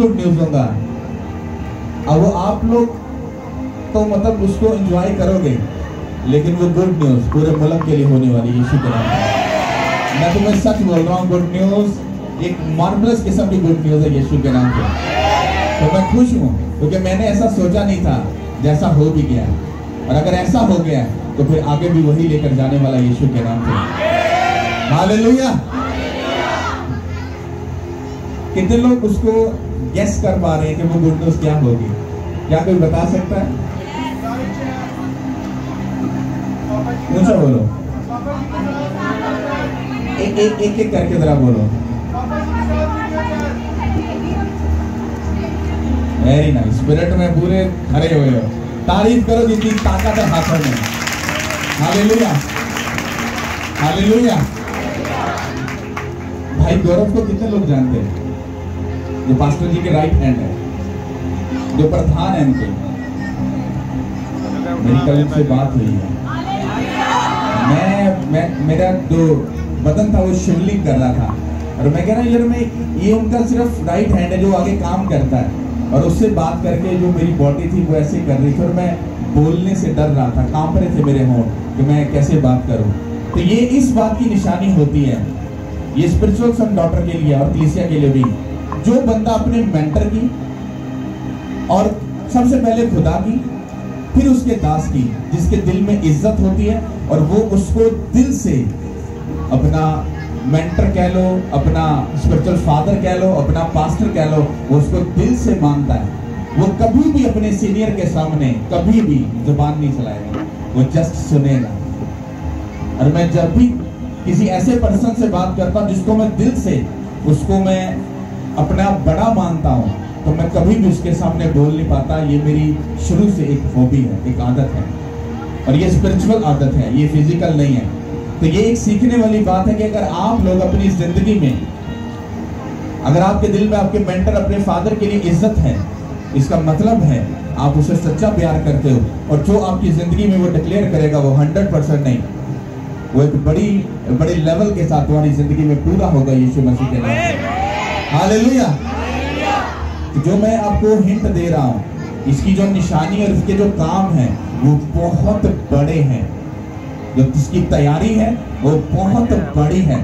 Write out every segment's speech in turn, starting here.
Good news दूंगा। अब वो आप लोग तो मतलब उसको एंजॉय करोगे, लेकिन वो गुड न्यूज पूरे मुल्क के लिए होने वाली यीशु के नाम से। मैं तुम्हें सच बोल रहा हूँ, गुड न्यूज, एक मार्वलस किस्म की गुड न्यूज है यीशु के नाम से। तो मैं खुश हूँ क्योंकि मैंने ऐसा सोचा नहीं था, जैसा हो भी गया। और अगर ऐसा हो गया तो फिर आगे भी वही लेकर जाने वाला यीशु के नाम से। हालेलुया। कितने लोग उसको गेस कर पा रहे हैं कि वो गुड न्यूज क्या होगी? क्या कोई बता सकता है? ऊंचा बोलो, एक करके जरा बोलो। वेरी नाइस, स्पिरिट में पूरे खड़े हुए हो। तारीफ करो जितनी ताकत है हाथों में। Hallelujah, hallelujah. भाई गौरव को कितने लोग जानते हैं? जो पास्टर जी के राइट हैंड है, जो प्रधान है उनके। मेरी कल उनसे बात हुई है। मेरा जो बदन था वो शिवलिंग कर रहा था, और मैं कह रहा हूँ यार, मैं ये उनका सिर्फ राइट हैंड है जो आगे काम करता है। और उससे बात करके जो मेरी बॉडी थी वो ऐसे कर रही थी, और मैं बोलने से डर रहा था, कांप रहे थे मेरे होंठ कि मैं कैसे बात करूं। तो ये इस बात की निशानी होती है, ये स्पिरिचुअल सन डॉटर के लिए और कलीसिया के लिए भी, जो बंदा अपने मेंटर की और सबसे पहले खुदा की, फिर उसके दास की, जिसके दिल में इज्जत होती है, और वो उसको दिल से अपना मेंटर कह लो, अपना स्पिरिचुअल फादर कह लो, अपना पास्टर कह लो, वो उसको दिल से मानता है, वो कभी भी अपने सीनियर के सामने कभी भी जुबान नहीं चलाएगा, वो जस्ट सुनेगा। और मैं जब भी किसी ऐसे पर्सन से बात करता हूँ जिसको मैं दिल से, उसको मैं अपना बड़ा मानता हूँ, तो मैं कभी भी उसके सामने बोल नहीं पाता। ये मेरी शुरू से एक हॉबी है, एक आदत है, और ये स्पिरिचुअल आदत है, ये फिजिकल नहीं है। तो ये एक सीखने वाली बात है कि अगर आप लोग अपनी जिंदगी में, अगर आपके दिल में आपके मेंटर, अपने फादर के लिए इज्जत है, इसका मतलब है आप उसे सच्चा प्यार करते हो, और जो आपकी जिंदगी में वो डिक्लेयर करेगा वो 100% नहीं, वो एक बड़ी लेवल के साथ तुम्हारी जिंदगी में पूरा होगा यीशु मसीह के नाम से। हालेलुया। जो मैं आपको हिंट दे रहा हूँ, इसकी जो निशानी और इसके जो काम है वो बहुत बड़े हैं, जो इसकी तैयारी है वो बहुत बड़ी है,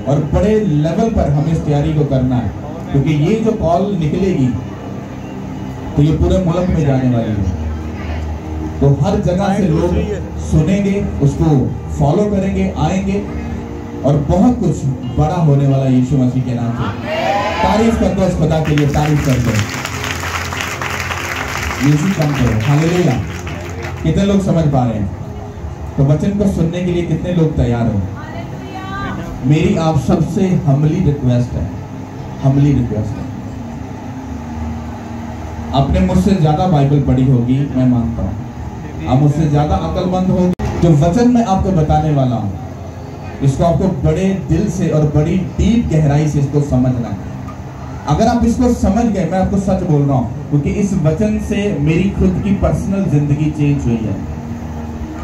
और बड़े लेवल पर हमें इस तैयारी को करना है, क्योंकि ये जो कॉल निकलेगी तो ये पूरे मुल्क में जाने वाली है। तो हर जगह से लोग सुनेंगे, उसको फॉलो करेंगे, आएंगे, और बहुत कुछ बड़ा होने वाला यीशु मसीह के नाम से। तारीफ कर दो इस खुदा के लिए, तारीफ कर दो, यीशु काम करो। हालेलुया। कितने लोग समझ पा रहे हैं? तो वचन को सुनने के लिए कितने लोग तैयार हो? मेरी आप सबसे हम्बली रिक्वेस्ट है, हम्बली रिक्वेस्ट है। आपने मुझसे ज्यादा बाइबल पढ़ी होगी, मैं मानता हूं, आप मुझसे ज्यादा अक्लमंद होगी। जो वचन मैं आपको बताने वाला हूं, इसको आपको बड़े दिल से और बड़ी डीप गहराई से इसको समझना है। अगर आप इसको समझ गए, मैं आपको सच बोल रहा हूं, क्योंकि इस वचन से मेरी खुद की पर्सनल जिंदगी चेंज हुई है,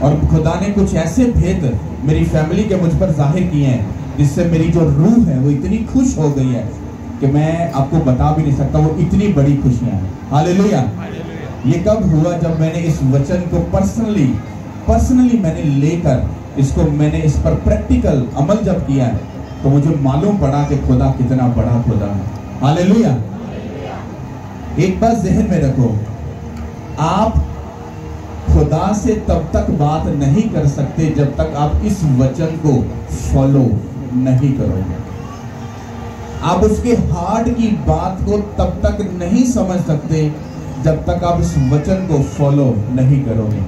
और खुदा ने कुछ ऐसे भेद मेरी फैमिली के मुझ पर जाहिर किए हैं, जिससे मेरी जो रूह है वो इतनी खुश हो गई है कि मैं आपको बता भी नहीं सकता, वो इतनी बड़ी खुशियां हैं। हालेलुया। ये कब हुआ? जब मैंने इस वचन को पर्सनली मैंने लेकर इसको, मैंने इस पर प्रैक्टिकल अमल जब किया है, तो मुझे मालूम पड़ा कि खुदा कितना बड़ा खुदा है। हालेलुया। एक बात ज़हन में रखो, आप खुदा से तब तक बात नहीं कर सकते जब तक आप इस वचन को फॉलो नहीं करोगे। आप उसके हार्ट की बात को तब तक नहीं समझ सकते जब तक आप इस वचन को फॉलो नहीं करोगे।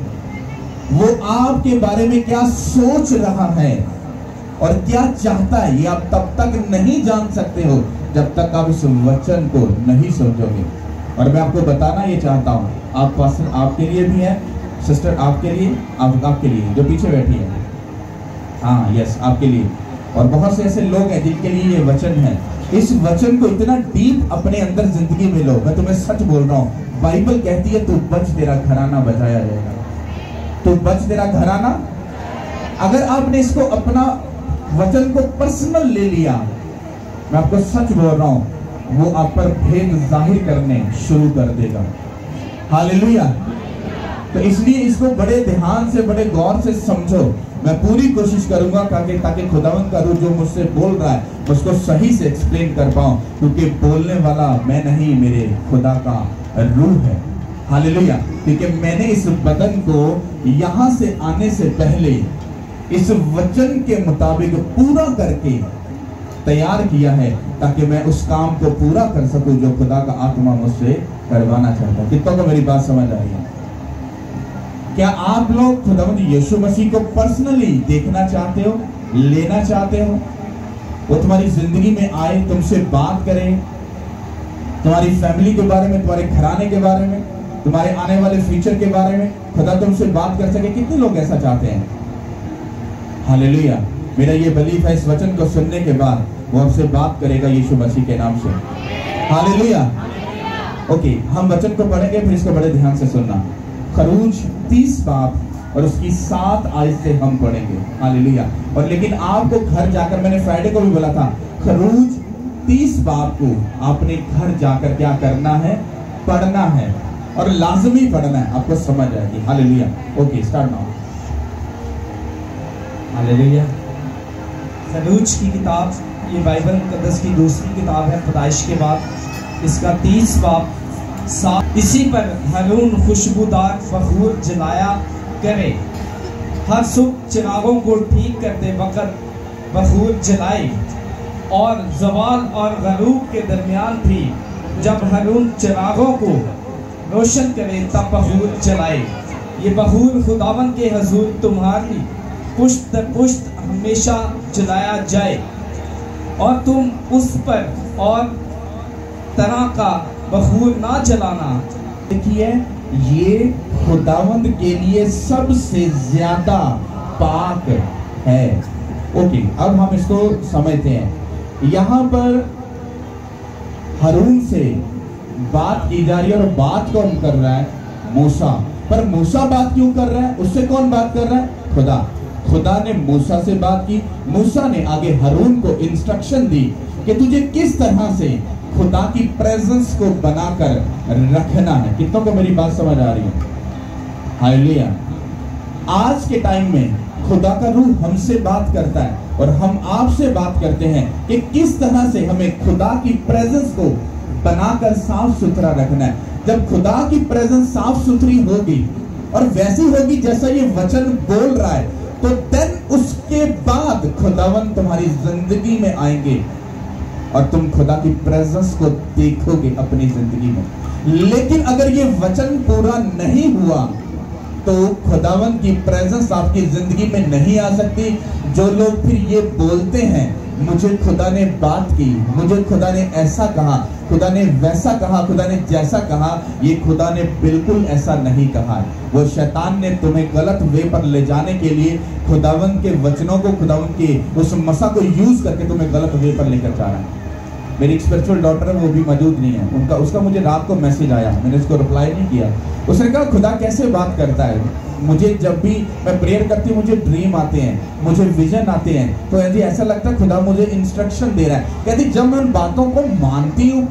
वो आपके बारे में क्या सोच रहा है और क्या चाहता है, ये आप तब तक नहीं जान सकते हो जब तक आप इस वचन को नहीं समझोगे। और मैं आपको बताना ये चाहता हूँ, आपके लिए भी है सिस्टर, आपके लिए, आपके लिए जो पीछे बैठी है, हाँ यस, आपके लिए, और बहुत से ऐसे लोग हैं जिनके लिए ये वचन है। इस वचन को इतना डीप अपने अंदर जिंदगी में लो। मैं तुम्हें सच बोल रहा हूँ, बाइबल कहती है तू बच, तेरा घराना बचाया जाएगा, तू बच, तेरा घराना। अगर आपने इसको अपना वचन को पर्सनल ले लिया, मैं आपको सच बोल रहा हूँ, वो आप पर भेद जाहिर करने शुरू कर देगा। हालेलुया। तो इसलिए इसको बड़े ध्यान से, बड़े गौर से समझो। मैं पूरी कोशिश करूंगा ताकि खुदावंद का रूह जो मुझसे बोल रहा है उसको सही से एक्सप्लेन कर पाऊं, क्योंकि बोलने वाला मैं नहीं, मेरे खुदा का रूह है। हालेलुया। क्योंकि मैंने इस बदन को यहां से आने से पहले इस वचन के मुताबिक पूरा करके तैयार किया है, ताकि मैं उस काम को पूरा कर सकूं जो खुदा का आत्मा मुझसे करवाना चाहता है। कितनों को मेरी बात समझ आ रही है? क्या आप लोग खुदावंद यीशु मसीह को पर्सनली देखना चाहते हो, लेना चाहते हो? वो तुम्हारी जिंदगी में आए, तुमसे बात करें, तुम्हारी फैमिली के बारे में, तुम्हारे घराने के बारे में, तुम्हारे आने वाले फ्यूचर के बारे में खुदा तुमसे बात कर सके? कितने लोग ऐसा चाहते हैं? हालेलुया। मेरा ये बिलीफ है, इस वचन को सुनने के बाद वो आपसे बात करेगा यीशु मसीह के नाम से। हालेलुया। ओके, हम वचन को पढ़ेंगे, फिर इसको बड़े ध्यान से सुनना। खरूज 30 बाब और उसकी 7 आयत से हम पढ़ेंगे। हालेलुया। और लेकिन आपको घर जाकर, मैंने फ्राइडे को भी बोला था, खरूज 30 बाब को आपने घर जाकर क्या करना है? पढ़ना है, और लाजमी पढ़ना है, आपको समझ आएगी। Hallelujah. Okay, start now. Hallelujah. खरूज की किताब, ये बाइबल मुकद्दस की दूसरी किताब है पैदाइश के बाद। इसका 30 बाब 7। इसी पर हारून खुशबूदार बखूर जलाया करे, हर सुबह चिरागों को ठीक करते वक्त बखूर जलाए, और जवाल और गरूब के दरमियान थी, जब हारून चिरागों को रोशन करे तब बखूर जलाए। ये बखूर खुदावन के हजूर तुम्हारी पुश्त दर पुश्त हमेशा जलाया जाए, और तुम उस पर और तरह का बखूर ना जलाना। देखिए, ये खुदावंद के लिए सबसे ज्यादा पाक है। ओके, अब हम इसको समझते हैं। यहाँ पर हारून से बात की जा रही है, और बात कौन कर रहा है? मूसा। पर मूसा बात क्यों कर रहा है? उससे कौन बात कर रहा है? खुदा। खुदा ने मूसा से बात की। मूसा ने आगे हारून को इंस्ट्रक्शन दी कि तुझे किस तरह से खुदा की प्रेजेंस को बनाकर रखना है। कितनों को मेरी बात समझ आ रही है? हालेलुया। आज के टाइम में खुदा का रूह हमसे बात करता है, और हम आपसे बात करते हैं कि किस तरह से हमें खुदा की प्रेजेंस को बनाकर साफ सुथरा रखना है। जब खुदा की प्रेजेंस साफ सुथरी होगी और वैसी होगी जैसा ये वचन बोल रहा है, तो देन उसके बाद खुदावन तुम्हारी जिंदगी में आएंगे और तुम खुदा की प्रेजेंस को देखोगे अपनी जिंदगी में। लेकिन अगर ये वचन पूरा नहीं हुआ तो खुदावन की प्रेजेंस आपकी जिंदगी में नहीं आ सकती। जो लोग फिर ये बोलते हैं, मुझे खुदा ने बात की, मुझे खुदा ने ऐसा कहा, खुदा ने वैसा कहा, खुदा ने जैसा कहा, ये खुदा ने बिल्कुल ऐसा नहीं कहा। वो शैतान ने तुम्हें गलत वे पर ले जाने के लिए खुदावन के वचनों को, खुदावन के उस मसा को यूज करके तुम्हें गलत वे पर लेकर जा रहा है। मेरी एक स्पिरिचुअल डॉटर है, वो भी मौजूद नहीं है, उसका मुझे रात को मैसेज आया, मैंने उसको रिप्लाई नहीं किया। उसने कहा खुदा कैसे बात करता है? मुझे जब भी मैं प्रेयर करती हूँ मुझे ड्रीम आते हैं, मुझे विजन आते हैं, तो ऐसा लगता है खुदा मुझे इंस्ट्रक्शन दे रहा है। कहती जब मैं उन बातों को मानती हूँ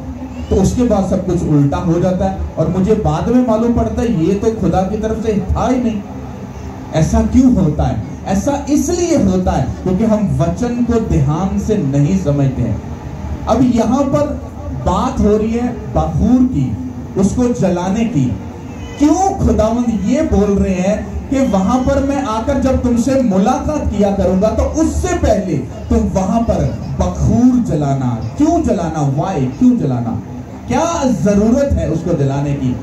तो उसके बाद सब कुछ उल्टा हो जाता है, और मुझे बाद में मालूम पड़ता है ये तो खुदा की तरफ से था ही नहीं। ऐसा क्यों होता है? ऐसा इसलिए होता है क्योंकि हम वचन को ध्यान से नहीं समझते हैं। अब यहाँ पर बात हो रही है बखूर की, उसको जलाने की। क्यों खुदावंद ये बोल रहे हैं कि वहां पर मैं आकर जब तुमसे मुलाकात किया करूंगा तो उससे पहले तुम वहां पर बखूर जलाना। क्यों जलाना? वाई? क्यों जलाना? क्या जरूरत है उसको जलाने की?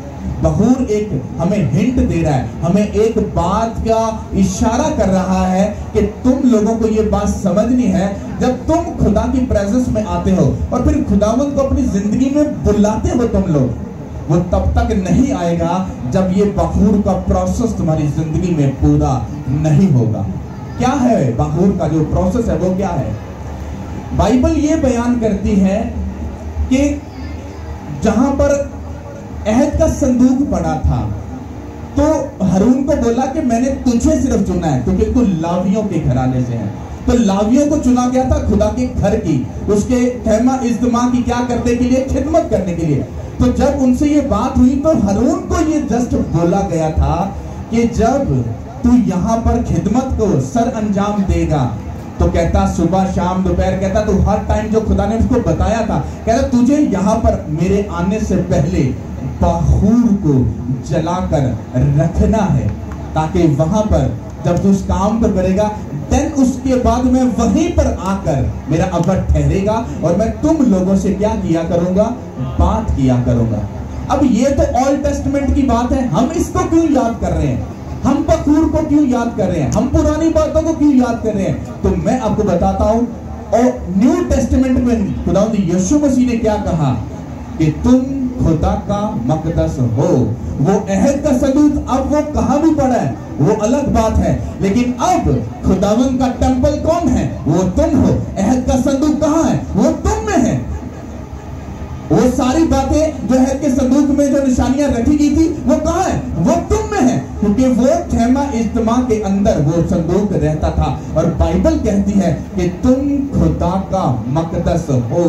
बखूर एक हमें हिंट दे रहा है, हमें एक बात का इशारा कर रहा है कि तुम लोगों को ये बात समझनी है। जब तुम खुदा की प्रेजेंस में आते हो और फिर खुदावंद को अपनी जिंदगी में बुलाते हो तुम लोग, वो तब तक नहीं आएगा जब ये बखूर का प्रोसेस तुम्हारी जिंदगी में पूरा नहीं होगा। क्या है बखूर का जो प्रोसेस है? वो क्या है? बाइबल ये बयान करती है कि जहां पर अहद का संदूक पड़ा था तो हारून को बोला कि मैंने तुझे सिर्फ चुना है क्योंकि तू लावियों के घराने से है। तो लावियों को चुना गया था खुदा के घर की, उसके खैमा इज्तिमा की क्या करने के लिए, खिदमत करने के लिए। तो जब उनसे ये बात हुई तो हारून को ये जस्ट बोला गया था कि जब तू यहाँ पर खिदमत को सर अंजाम देगा, तो कहता सुबह शाम दोपहर, कहता तू हर टाइम जो खुदा ने उसको बताया था, कहता तुझे यहाँ पर मेरे आने से पहले बखूर को जलाकर रखना है, ताकि वहां पर जब तू उस काम को करेगा देन उसके बाद मैं वहीं पर आकर मेरा अवध ठहरेगा और मैं तुम लोगों से क्या किया करूंगा, बात किया करूंगा। अब ये तो ओल्ड टेस्टमेंट की बात है, हम इसको क्यों याद कर रहे हैं, हम बखूर को क्यों याद कर रहे हैं, हम पुरानी बातों को क्यों याद कर रहे हैं? तो मैं आपको बताता हूं, और न्यू टेस्टमेंट में खुदावंद यीशु मसीह ने क्या कहा कि तुम खुदा का मकदस हो। वो अहद का सबूत अब वो कहां भी पड़ा है वो अलग बात है, लेकिन अब खुदावंद का टेंपल कौन है, वो तुम हो। अहद का संदूक कहां है, वो तुम में है। वो सारी बातें जो अहद के संदूक में जो निशानियां रखी गई थी वो कहां है, वो तुम में है, क्योंकि वो खैमा इज्तिमा के अंदर वो संदूक रहता था। और बाइबल कहती है कि तुम खुदा का मकदस हो,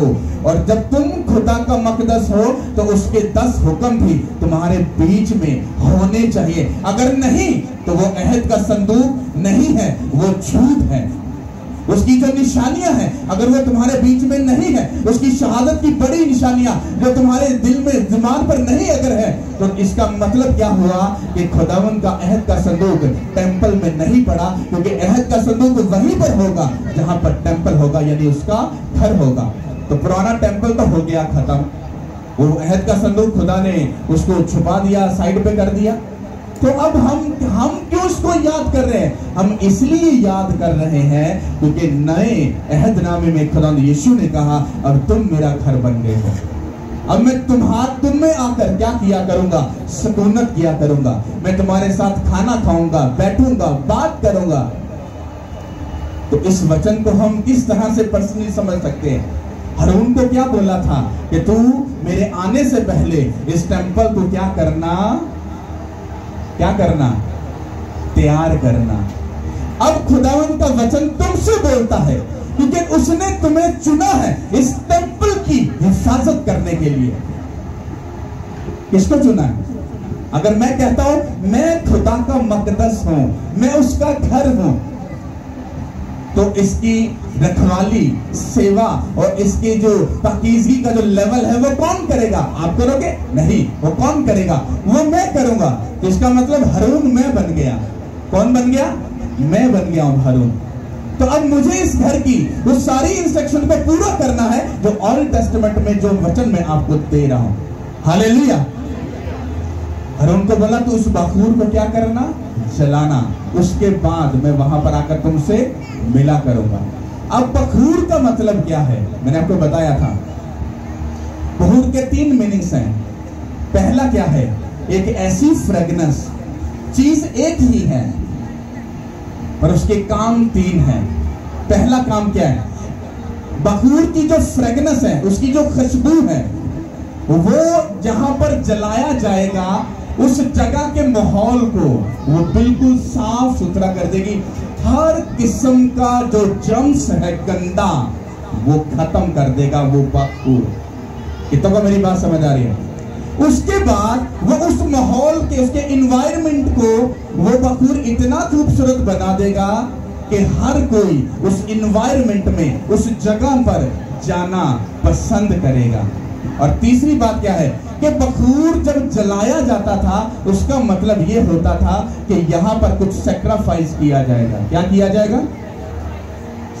और जब तुम खुदा का मकदस हो तो उसके 10 हुक्म भी तुम्हारे बीच में होने चाहिए। अगर नहीं तो वो अहद का संदूक नहीं है, वो झूठ है। उसकी जो निशानियां हैं अगर वो तुम्हारे बीच में नहीं है, उसकी शहादत की बड़ी निशानियां जो तुम्हारे दिल में दिमाग पर नहीं अगर है, तो इसका मतलब क्या हुआ कि खुदावंद का अहद का संदूक टेंपल में नहीं पड़ा, क्योंकि अहद का संदूक वहीं पर होगा जहां पर टेंपल होगा, यानी उसका घर होगा। तो पुराना टेंपल तो हो गया खत्म, वो अहद का संदूक खुदा ने उसको छुपा दिया, साइड पे कर दिया। तो अब हम क्यों उसको याद कर रहे हैं? हम इसलिए याद कर रहे हैं क्योंकि नए अहदनामे में खुदा यीशु ने कहा अब तुम मेरा घर बन गए हो, अब मैं तुम में आकर क्या किया करूंगा, सुकूनत किया करूंगा, मैं तुम्हारे साथ खाना खाऊंगा, बैठूंगा, बात करूंगा। तो इस वचन को हम किस तरह से पर्सनली समझ सकते हैं? हारून को क्या बोला था कि तू मेरे आने से पहले इस टेंपल को क्या करना, तैयार करना। अब खुदावंद का वचन तुमसे बोलता है क्योंकि उसने तुम्हें चुना है इस टेंपल की हिफाजत करने के लिए। किसको चुना है? अगर मैं कहता हूं मैं खुदा का मकदस हूं, मैं उसका घर हूं, तो इसकी रखवाली, सेवा और इसके जो पाकीज़गी का जो लेवल है वो कौन करेगा? आप करोगे? नहीं, वो कौन करेगा? वो मैं करूंगा। तो इसका मतलब हारून मैं बन गया। कौन बन गया? मैं बन गया हूं हारून। तो अब मुझे इस घर की वो सारी इंस्ट्रक्शन को पूरा करना है जो ओल्ड टेस्टामेंट में जो वचन मैं आपको दे रहा हूं। हालेलुया। हारून को बोला तो उस बखूर को क्या करना, जलाना, उसके बाद मैं वहां पर आकर तुमसे मिला करूंगा। अब बखूर का मतलब क्या है? मैंने आपको बताया था बखूर के 3 मीनिंग्स हैं। पहला क्या है? एक ऐसी फ्रेगनेंस, चीज एक ही है पर उसके काम 3 हैं। पहला काम क्या है? बखूर की जो फ्रेगनेंस है, उसकी जो खुशबू है, वो जहां पर जलाया जाएगा उस जगह के माहौल को वो बिल्कुल साफ सुथरा कर देगी। हर किस्म का जो जर्म्स है गंदा वो खत्म कर देगा वो बखूर। कितनों को मेरी बात समझ आ रही है? उसके बाद वो उस माहौल के, उसके इन्वायरमेंट को वो बखूर इतना खूबसूरत बना देगा कि हर कोई उस इन्वायरमेंट में, उस जगह पर जाना पसंद करेगा। और तीसरी बात क्या है कि बखूर जब जलाया जाता था उसका मतलब ये होता था कि यहां पर कुछ सैक्रिफाइस किया जाएगा। क्या किया जाएगा?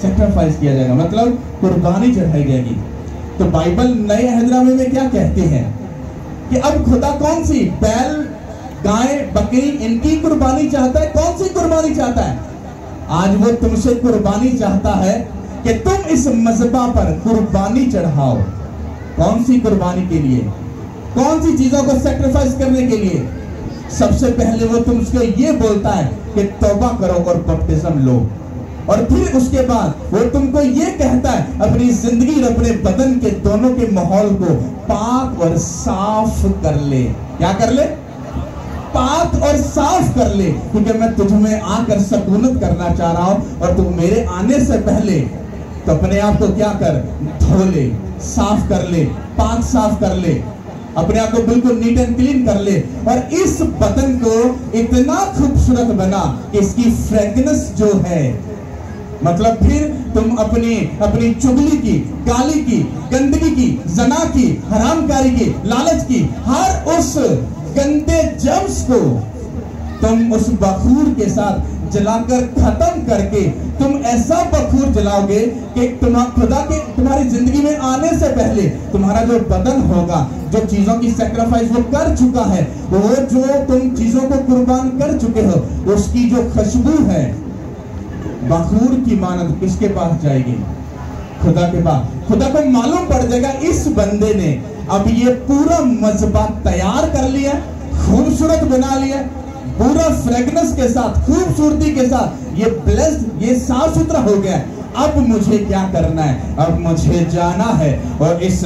सैक्रिफाइस किया जाएगा, मतलब कुर्बानी चढ़ाई जाएगी। तो बाइबल नए अहदनामे में क्या कहते हैं कि अब खुदा कौन सी, बैल, गाय, बकरी, इनकी कुर्बानी चाहता है? कौन सी कुर्बानी चाहता है? आज वो तुमसे कुर्बानी चाहता है कि तुम इस मज़बा पर कुर्बानी चढ़ाओ। कौन सी कुर्बानी के लिए? कौन सी चीजों को सैक्रिफाइस करने के लिए? सबसे पहले वो तुमसे ये बोलता है कि तौबा करो और बपतिस्म लो, और फिर उसके बाद वो तुमको ये कहता है अपनी जिंदगी और अपने बदन के दोनों के माहौल को पाक और साफ कर ले। क्या कर ले? पाक और साफ कर ले, क्योंकि मैं तुझ में आकर सकूनत करना चाह रहा हूं। और तू मेरे आने से पहले तो अपने आप को क्या कर, धो ले, साफ कर ले, पाक साफ कर ले, अपने आप को बिल्कुल नीट एंड क्लीन कर ले। और इस बदन को इतना खूबसूरत बना कि इसकी फ्रेगनेंस जो है, मतलब फिर तुम अपनी चुगली की, गाली की, गंदगी की, जना की, हरामकारी की, लालच की, हर उस गंदे जम्स को तुम उस बखूर के साथ जलाकर खत्म करके तुम ऐसा बखूर जलाओगे कि तुम्हारी जिंदगी में आने से पहले तुम्हारा जो बदन होगा, जो चीजों की सैक्रिफाइस वो कर चुका है, वो जो तुम चीजों को कुर्बान कर चुके हो, उसकी जो खुशबू है बखूर की मानद किसके पास जाएगी? खुदा के पास। खुदा को मालूम पड़ जाएगा इस बंदे ने अब ये पूरा मजबा तैयार कर लिया, खूबसूरत बना लिया, पूरा फ्रेगनेंस के साथ, खूबसूरती के साथ, ये ब्लेस्ड, ये साफ सुथरा हो गया। अब मुझे क्या करना है? अब मुझे जाना है और इस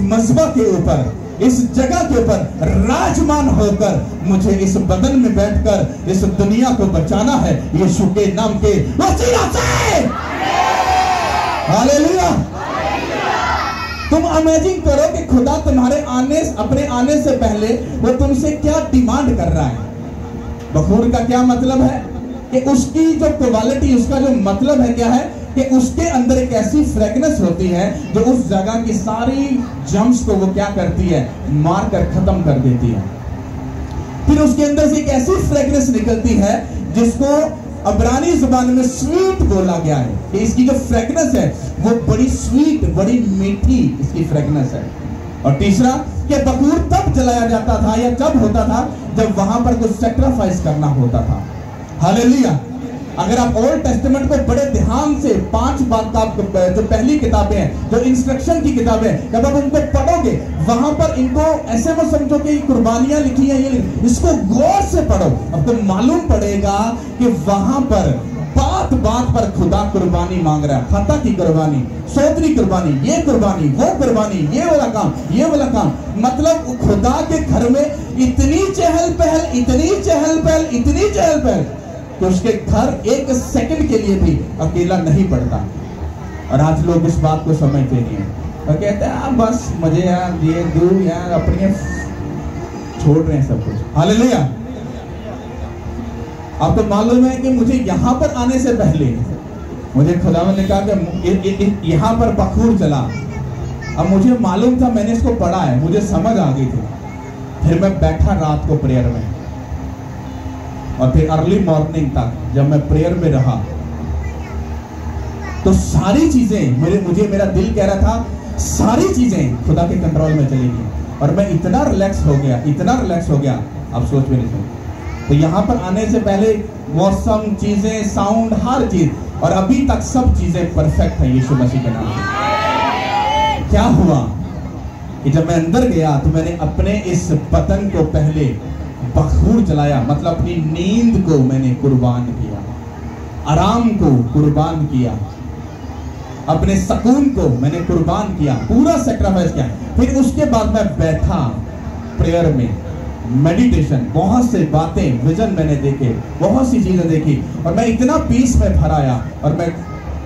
मजबा के ऊपर, इस जगह के ऊपर राजमान होकर मुझे इस बदन में बैठकर इस दुनिया को बचाना है, यीशु के नाम के वसीला से। हालेलुया। तुम इमेजिन करो कि खुदा तुम्हारे अपने आने से पहले वो तुमसे क्या डिमांड कर रहा है। बखूर का क्या मतलब है कि उसकी जो क्वालिटी, उसका जो मतलब है क्या है कि उसके अंदर एक ऐसी फ्रेगनेंस होती है जो उस जगह की सारी जम्स को वो क्या करती है, मार कर खत्म कर देती है। फिर उसके अंदर से एक ऐसी फ्रेगनेंस निकलती है जिसको अब्रानी जुबान में स्वीट बोला गया है, कि इसकी जो फ्रेगनेंस है वो बड़ी स्वीट, बड़ी मीठी इसकी फ्रेगनेंस है। और तीसरा कि बखूर तब जलाया जाता था या जब होता था जब वहां पर कुछ सैक्रिफाइस करना होता था। हालेलुया। अगर आप ओल्ड टेस्टामेंट को बड़े ध्यान से 5 बात का जो पहली किताबें हैं, जो इंस्ट्रक्शन की किताबें, जब आप उनको पढ़ोगे वहां पर इनको ऐसे मत समझो कि कुर्बानियां लिखी है, ये इसको गौर से पढ़ो। अब तो मालूम पड़ेगा कि वहां पर बात बात पर खुदा कुर्बानी मांग रहा है। खता की कुर्बानी, सोदरी कुर्बानी, ये कुर्बानी, वो कुर्बानी, ये वाला काम, ये वाला काम। मतलब खुदा के घर में इतनी चहल पहल, इतनी चहल पहल, इतनी चहल पहल कि उसके घर एक सेकंड के लिए भी अकेला नहीं पड़ता। और आज लोग इस बात को समझते नहीं है और कहते हैं बस मुझे यार ये दूर यार अपने छोड़ रहे हैं सब कुछ। हालेलुया। आपको मालूम है कि मुझे यहां पर आने से पहले मुझे खुदावंद ने कहा कि यहां पर बखूर चला। अब मुझे मालूम था, मैंने इसको पढ़ा है, मुझे समझ आ गई थी। फिर मैं बैठा रात को प्रेयर में और फिर अर्ली मॉर्निंग तक जब मैं प्रेयर में रहा तो सारी चीजें मुझे मेरा दिल कह रहा था सारी चीजें खुदा के कंट्रोल में चलेगी। और मैं इतना रिलैक्स हो गया, इतना रिलैक्स हो गया, आप सोच भी नहीं सकते। तो यहाँ पर आने से पहले मौसम, चीजें, साउंड, हर चीज, और अभी तक सब चीजें परफेक्ट है यीशु मसीह के नाम से। क्या हुआ कि जब मैं अंदर गया तो मैंने अपने इस बदन को पहले बखूर जलाया, मतलब अपनी नींद को मैंने कुर्बान किया, आराम को कुर्बान किया, अपने सुकून को मैंने कुर्बान किया, पूरा सैक्रिफाइस किया। फिर उसके बाद मैं बैठा प्रेयर में, मेडिटेशन, बहुत से बातें, विजन मैंने देखे, बहुत सी चीजें देखी और मैं इतना पीस में भर आया। और मैं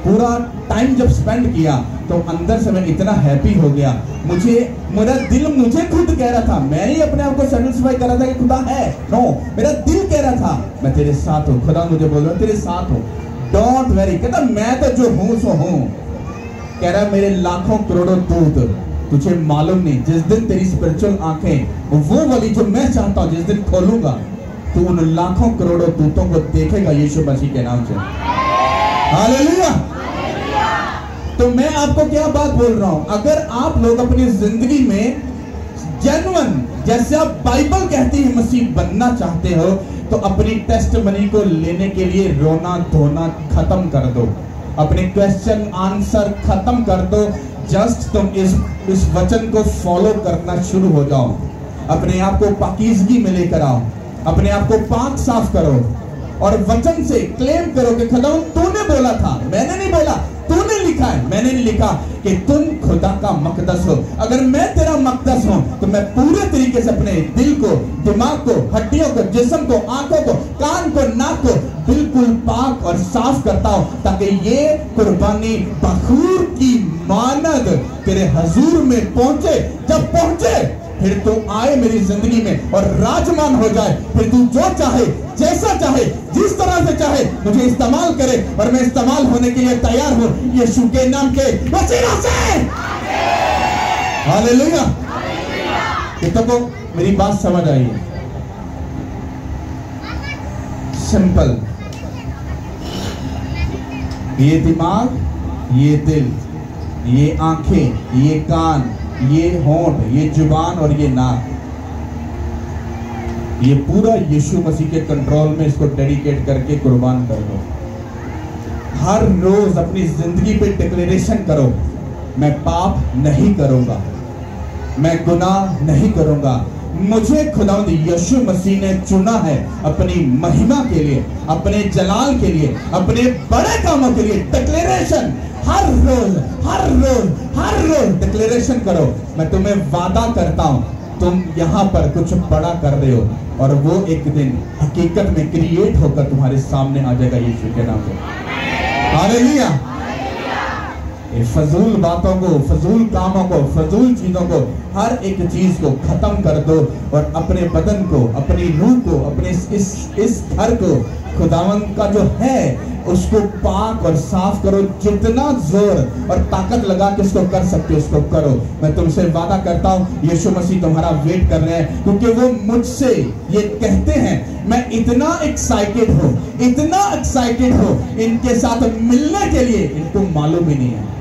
पूरा टाइम जब स्पेंड किया तो अंदर से मैं इतना हैप्पी हो गया। मेरा दिल मुझे खुद कह रहा था, मैं ही अपने आप को सेटिस्फाई कर रहा था कि खुदा है, नो, मेरा दिल कह रहा था मैं तेरे साथ हूँ। खुदा मुझे बोल रहा तेरे साथ हूँ, डोंट वेरी। कहता मैं तो जो हूँ सो हूँ। कह रहा मेरे लाखों करोड़ों दूत, तुझे मालूम नहीं, जिस दिन तेरी स्पिरिचुअल आंखें वो वाली जो मैं चाहता हूं जिस दिन खोलूंगा तो उन लाखों करोड़ों दूतों को देखेगा यीशु मसीह के नाम से। हालेलुया। तो मैं आपको क्या बात बोल रहा हूं, अगर आप लोग अपनी जिंदगी में जेन्युइन, जैसे आप बाइबल कहती है, मसीह बनना चाहते हो तो अपनी टेस्टमनी को लेने के लिए रोना धोना खत्म कर दो, अपने क्वेश्चन आंसर खत्म कर दो। जस्ट तुम इस वचन को फॉलो करना शुरू हो जाओ, अपने आप को पाकीज़गी में लेकर आओ, अपने आप को पाक साफ करो और वचन से क्लेम करो कि खुदा तूने बोला था, मैंने नहीं बोला, तूने लिखा है, मैंने नहीं लिखा कि तुम खुदा का मकदस हो। अगर मैं तेरा मकदस हूं तो मैं पूरे तरीके से अपने दिल को, दिमाग को, हड्डियों को, जिस्म को, आंखों को, कान को, नाक को बिल्कुल पाक और साफ करता हूं, ताकि ये कुर्बानी बखूर की मानद तेरे हजूर में पहुंचे। जब पहुंचे फिर तू आए मेरी जिंदगी में और राजमान हो जाए। फिर तू जो चाहे, जैसा चाहे, जिस तरह से चाहे मुझे इस्तेमाल करे, और मैं इस्तेमाल होने के लिए तैयार हूं यीशु के नाम के वसीला से। हालेलुया। कितनों को मेरी बात समझ आई है? सिंपल। ये दिमाग, ये दिल, ये आंखें, ये कान, ये होंठ, ये जुबान और ये नाक, ये पूरा यीशु मसीह के कंट्रोल में इसको डेडिकेट करके कुर्बान कर दो। हर रोज अपनी जिंदगी पे डिक्लेरेशन करो, मैं पाप नहीं करूंगा, मैं गुनाह नहीं करूंगा। मुझे खुदावंद यीशु मसीह ने चुना है अपनी महिमा के लिए, अपने जलाल के लिए, अपने बड़े कामों के लिए। डिक्लेरेशन हर रोज, हर रोज, हर रोज डिक्लेरेशन करो। मैं तुम्हें वादा करता हूं तुम यहां पर कुछ बड़ा कर रहे हो, और वो एक दिन हकीकत में क्रिएट होकर तुम्हारे सामने आ जाएगा यीशु के नाम पे। हालेलुया। फजूल बातों को, फजूल कामों को, फजूल चीजों को, हर एक चीज को खत्म कर दो और अपने बदन को, अपनी रूह को, अपने इस घर को खुदावंद का जो है उसको पाक और साफ करो। जितना जोर और ताकत लगा के इसको कर सकते हो उसको करो। मैं तुमसे वादा करता हूँ यीशु मसीह तुम्हारा वेट कर रहे हैं, क्योंकि वो मुझसे ये कहते हैं मैं इतना एक्साइटेड हूँ, इतना एक्साइटेड हूँ इनके साथ मिलने के लिए। इनको मालूम ही नहीं है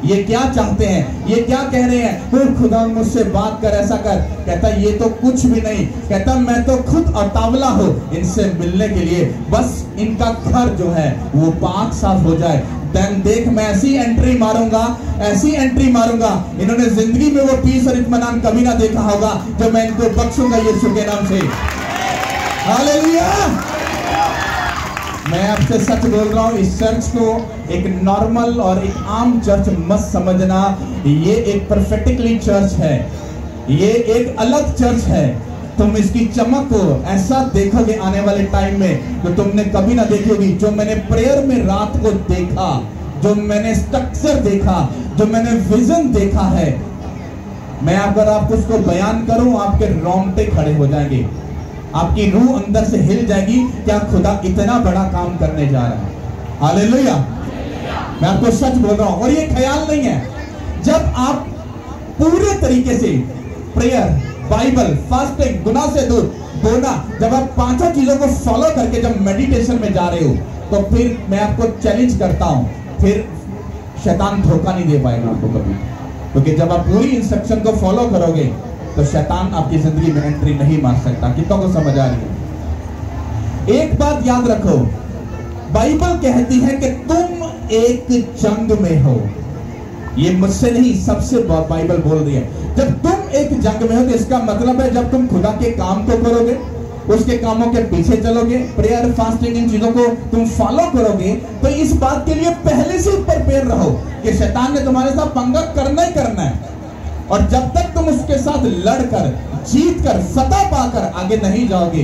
ये क्या चाहते हैं, ये क्या कह रहे हैं। तो खुदा मुझसे बात कर, ऐसा कर। कहता ये तो कुछ भी नहीं, कहता मैं तो खुद अतावला हूँ इनसे मिलने के लिए। बस इनका घर जो है वो पाक साफ हो जाए। देन देख मैं ऐसी एंट्री मारूंगा, ऐसी एंट्री मारूंगा, इन्होंने जिंदगी में वो पीस और इत्मीनान कभी ना देखा होगा जो मैं इनको बख्शूंगा यीशु के नाम से। हालेलुया। मैं आपसे सच बोल रहा हूँ, इस चर्च को एक नॉर्मल और एक आम चर्च मत समझना। ये एक प्रोफेटिकली चर्च है, ये एक अलग चर्च है। तुम इसकी चमक को ऐसा देखोगे आने वाले टाइम में जो तुमने कभी ना देखी होगी। जो मैंने प्रेयर में रात को देखा, जो मैंने स्ट्रक्चर देखा, जो मैंने विजन देखा है, मैं अगर आपको उसको बयान करूं आपके रोंगटे खड़े हो जाएंगे, आपकी रूह अंदर से हिल जाएगी। क्या खुदा इतना बड़ा काम करने जा रहा है। हालेलुया। मैं आपको सच बोल रहा हूं, और ये ख्याल नहीं है। जब आप पूरे तरीके से प्रेयर, बाइबल, फास्टिंग, गुनाह से दूर होना, जब आप पांचों चीजों को फॉलो करके जब मेडिटेशन में जा रहे हो, तो फिर मैं आपको चैलेंज करता हूं, फिर शैतान धोखा नहीं दे पाएगा आपको कभी। क्योंकि जब आप पूरी इंस्ट्रक्शन को फॉलो करोगे तो शैतान आपकी जिंदगी में एंट्री नहीं मार सकता। कितनों को समझ आ रही है? एक बात याद रखो, बाइबल कहती है कि तुम एक जंग में हो। ये मुझसे नहीं, सबसे बाइबल बोल रही है। जब तुम एक जंग में हो तो इसका मतलब है जब तुम खुदा के काम को करोगे, उसके कामों के पीछे चलोगे, प्रेयर, फास्टिंग, इन चीजों को तुम फॉलो करोगे, तो इस बात के लिए पहले से प्रिपेयर रहो कि शैतान ने तुम्हारे साथ पंगा करना ही करना है। और जब तक तुम उसके साथ लड़कर, जीतकर, फतह पाकर आगे नहीं जाओगे,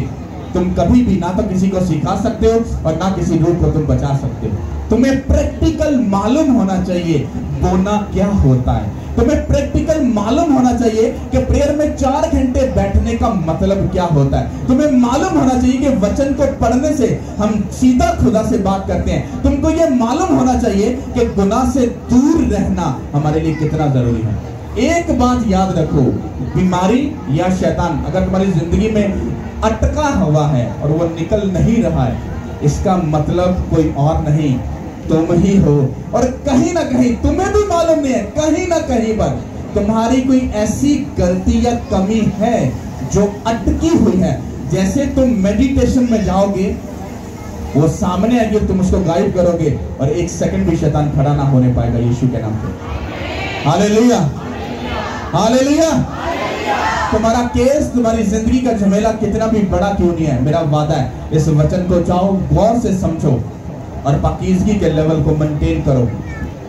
तुम कभी भी ना तो किसी को सिखा सकते हो और ना किसी रूह को तुम बचा सकते हो। तुम्हें प्रैक्टिकल मालूम होना चाहिए बोना क्या होता है। तुम्हें प्रैक्टिकल मालूम होना चाहिए कि प्रेयर में 4 घंटे बैठने का मतलब क्या होता है। तुम्हें मालूम होना चाहिए कि वचन को पढ़ने से हम सीधा खुदा से बात करते हैं। तुमको ये मालूम होना चाहिए कि गुनाह से दूर रहना हमारे लिए कितना जरूरी है। एक बात याद रखो, बीमारी या शैतान अगर तुम्हारी जिंदगी में अटका हुआ है और वो निकल नहीं रहा है, इसका मतलब कोई और नहीं, तुम ही हो। और कहीं ना कहीं तुम्हें भी मालूम नहीं है, कहीं ना कहीं पर तुम्हारी कोई ऐसी गलती या कमी है जो अटकी हुई है। जैसे तुम मेडिटेशन में जाओगे, वो सामने आएगी, तुम उसको गाइड करोगे और 1 सेकंड भी शैतान खड़ा ना होने पाएगा यीशु के नाम पे। Hallelujah, hallelujah. तुम्हारा केस, तुम्हारी जिंदगी का झमेला कितना भी बड़ा क्यों नहीं है, मेरा वादा है इस वचन को चाहो, गौर से समझो और पाकीज़गी के लेवल को मेंटेन करो।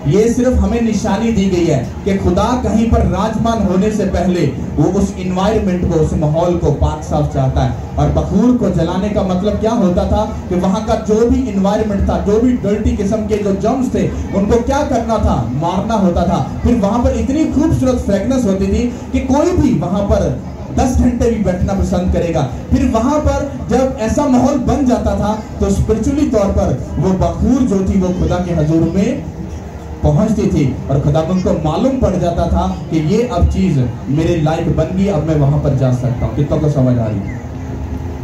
ये सिर्फ हमें निशानी दी गई है कि खुदा कहीं पर राजमान होने से पहले वो उस इन्वायरमेंट को, उस माहौल को पाक साफ चाहता है। और बखूर को जलाने का मतलब क्या होता था कि वहां का जो भी इन्वायरमेंट था, जो भी डर्टी किस्म के जो जर्म्स थे, उनको क्या करना था, मारना होता था। फिर वहां पर इतनी खूबसूरत फ्रेगनेंस होती थी कि कोई भी वहां पर 10 घंटे भी बैठना पसंद करेगा। फिर वहां पर जब ऐसा माहौल बन जाता था तो स्पिरिचुअली तौर पर वो बखूर जो थी वो खुदा के हजूर में पहुंचती थी और खुदावंद को मालूम पड़ जाता था कि ये अब चीज मेरे लायक बन गई, अब मैं वहां पर जा सकता हूँ। कितनों को समझ आ रही है?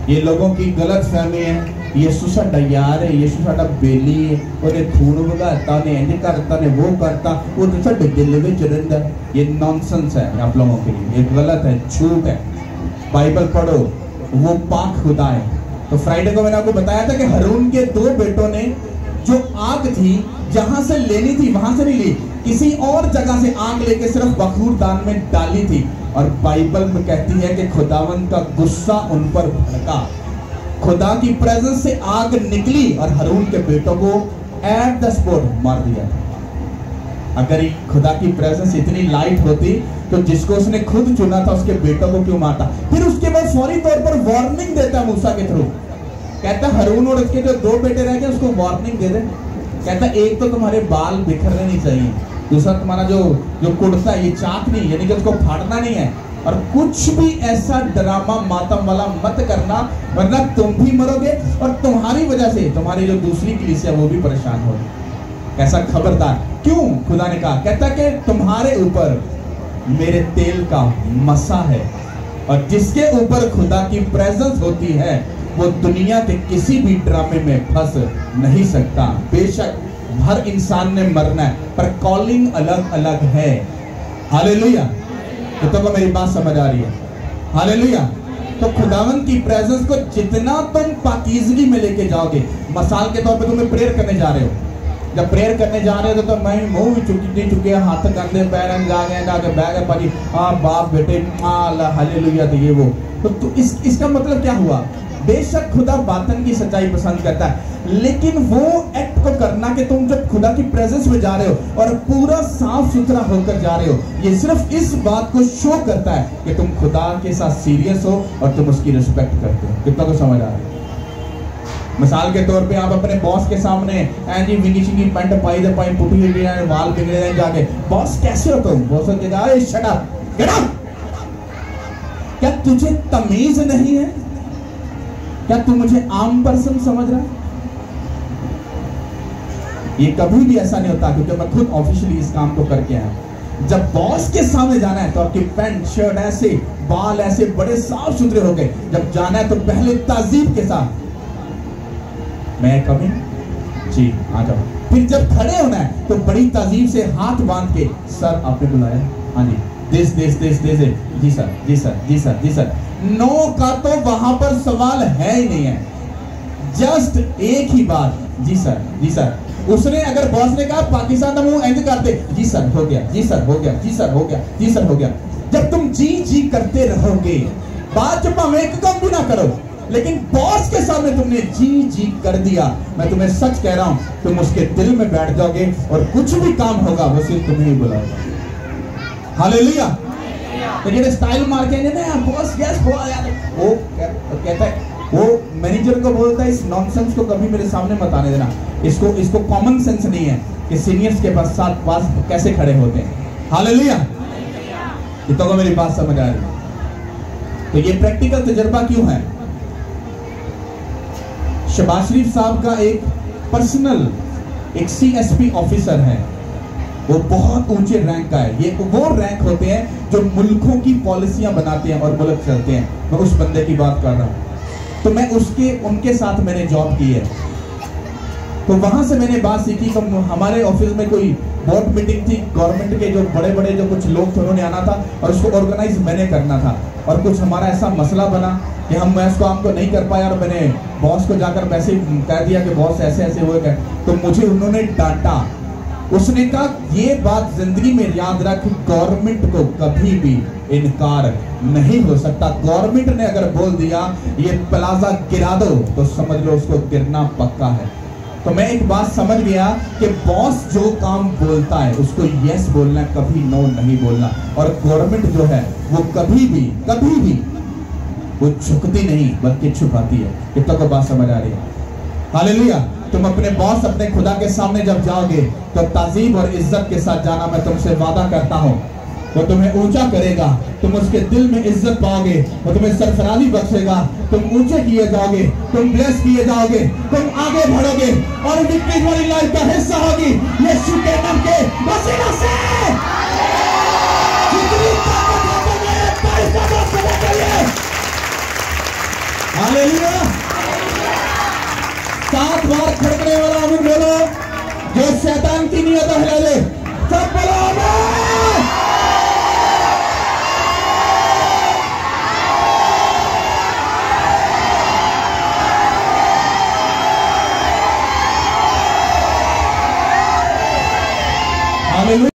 ये लोगों की गलत फहमी है। यीशु साडा यार है, यीशु साडा बेली है, उन्हें खून वगाता, ने इंज करता, ने वो करता, वो तो साडे दिल विच रहिंदा। ये नॉनसेंस है आप लोगों के लिए, ये गलत है, झूठ है। बाइबल पढ़ो, वो पाक खुदा है। तो फ्राइडे को मैंने आपको बताया था कि हारून के 2 बेटों ने जो आग थी जहां से लेनी थी वहां से नहीं ली, किसी और जगह से आग लेके सिर्फ बखूर दान में डाली थी। और बाइबल में कहती है कि खुदावंद का गुस्सा उन पर भड़का, खुदा की प्रेजेंस से आग निकली और हारून के बेटों को एट द स्पॉट मार दिया। अगर खुदा की प्रेजेंस इतनी लाइट होती तो जिसको उसने खुद चुना था उसके बेटों को क्यों मारता? फिर उसके बाद फौरी तौर पर वार्निंग देता मूसा के थ्रू, कहता हारून और उसके जो 2 बेटे रह गए उसको वार्निंग दे दे। कहता एक तो तुम्हारे बाल बिखरने नहीं चाहिए, दूसरा तुम्हारा जो कुर्ता है ये चाक नहीं, यानी कि उसको फाड़ना नहीं है, और कुछ भी ऐसा ड्रामा मातम वाला मत करना वरना तुम भी मरोगे और तुम्हारी वजह से तुम्हारी जो दूसरी कलीसिया वो भी परेशान होगी। ऐसा खबरदार। क्यों? खुदा ने कहा, कहता कि तुम्हारे ऊपर मेरे तेल का मसा है और जिसके ऊपर खुदा की प्रेजेंस होती है वो दुनिया के किसी भी ड्रामे में फंस नहीं सकता। बेशक हर इंसान ने मरना है पर कॉलिंग अलग अलग है। हालेलुया। तो मेरी बात समझ आ रही है? हालेलुया। तो खुदावंद की प्रेजेंस को जितना तुम पाकीज़गी में लेके जाओगे, मिसाल के तौर पे तुम्हें प्रेयर करने जा रहे हो, जब प्रेयर करने जा रहे हो तो मैं मुंह भी चुकी चुके हाथ कंधे पैर जाके बैग पाजी हाँ बाप बेटे हालेलुया तो ये वो तो इसका मतलब क्या हुआ? बेशक खुदा बातन की सच्चाई पसंद करता है, लेकिन वो एक्ट को करना कि तुम जब खुदा की प्रेजेंस में जा रहे हो और पूरा साफ सुथरा होकर जा रहे हो, ये सिर्फ इस बात को शो करता है कि तुम खुदा के साथ सीरियस हो और तुम उसकी रिस्पेक्ट करते हो। कितना को समझ आ रहा है? मिसाल के तौर पे आप अपने बॉस के सामने जी विंगी शिंगी पैंट पाई दे पाई पुटी हुई वाल बिगड़े जाके बॉस कैसे हो तुम? बॉस कहता शट अप, गेट अप। क्या तुझे तमीज नहीं है? क्या तू मुझे आम पर्सन समझ रहा है? ये कभी भी ऐसा नहीं होता क्योंकि मैं खुद ऑफिशियली इस काम को करके आया। जब बॉस के सामने जाना है तो आपकी पैंट शर्ट ऐसे, बाल ऐसे बड़े साफ सुथरे हो गए। जब जाना है तो पहले ताजीब के साथ मैं कमिंग जी आ जाओ। फिर जब खड़े होना है तो बड़ी ताजीब से हाथ बांध के सर आपने बुलाया? हाँ जी, दिस जी सर जी सर जी सर जी सर। नो का तो वहां पर सवाल है ही नहीं है, जस्ट एक ही बात जी सर जी सर। उसने अगर बॉस ने कहा पाकिस्तान का मुंह एंड करते जी सर हो गया, जी सर हो गया, जी सर हो गया, जी सर हो गया। जब तुम जी जी करते रहोगे, बात जब भावे एक कम भी ना करो, लेकिन बॉस के सामने तुमने जी जी कर दिया, मैं तुम्हें सच कह रहा हूं तुम उसके दिल में बैठ जाओगे और कुछ भी काम होगा वो सिर्फ तुम्हें ही बुलाएगा। हालेलुया। तो जो स्टाइल मार के ना बॉस यस वो कहता है, वो मैनेजर को बोलता है इस नॉनसेंस को कभी मेरे सामने मत आने देना। इसको कॉमन सेंस नहीं है कि सीनियर्स के पास कैसे खड़े होते हैं। हालेलुया। तो मेरी बात समझ आ रही? तो ये प्रैक्टिकल तजुर्बा क्यों है? शहबाज शरीफ साहब का एक पर्सनल एक CSP ऑफिसर है, वो बहुत ऊंचे रैंक का है। ये वो रैंक होते हैं जो मुल्कों की पॉलिसियां बनाते हैं और मुल्क चलते हैं। मैं उस बंदे की बात कर रहा हूं। तो मैं उनके साथ मैंने जॉब की है, तो वहां से मैंने बात सीखी। तो हमारे ऑफिस में कोई बोर्ड मीटिंग थी, गवर्नमेंट के जो बड़े बड़े जो कुछ लोग थे उन्होंने आना था और उसको ऑर्गेनाइज मैंने करना था। और कुछ हमारा ऐसा मसला बना कि मैं उसको हमको नहीं कर पाया और मैंने बॉस को जाकर वैसे ही कह दिया कि बॉस ऐसे ऐसे हुए गए। तो मुझे उन्होंने डांटा। उसने कहा ये बात जिंदगी में याद रख, गवर्नमेंट को कभी भी इनकार नहीं हो सकता। गवर्नमेंट ने अगर बोल दिया ये प्लाजा गिरा दो तो समझ लो उसको गिरना पक्का है। तो मैं एक बात समझ गया कि बॉस जो काम बोलता है उसको यस बोलना, कभी नो नहीं बोलना। और गवर्नमेंट जो है वो कभी भी वो झुकती नहीं बल्कि छुपाती है। कितना को बात समझ आ रही है? हालेलुया। तुम अपने बॉस, अपने खुदा के सामने जब जाओगे तो ताजीब और इज्जत के साथ जाना। मैं तुमसे वादा करता हूं वो तुम्हें ऊंचा करेगा, तुम उसके दिल में इज्जत पाओगे, वो तुम्हें सरफराजी बख्शेगा, तुम ऊंचे किए जाओगे, तुम ब्लेस किए जाओगे, तुम आगे बढ़ोगे और विक्ट्री वाली लाइफ का हिस्सा होगी यीशु के नाम के वसीला से। जितनी ताकत है तुम्हें पैसा बचाने के लिए। हालेलुया। 7 बार खड़कने वाला आमीन बोलो जो शैतान की नियत हिला दे।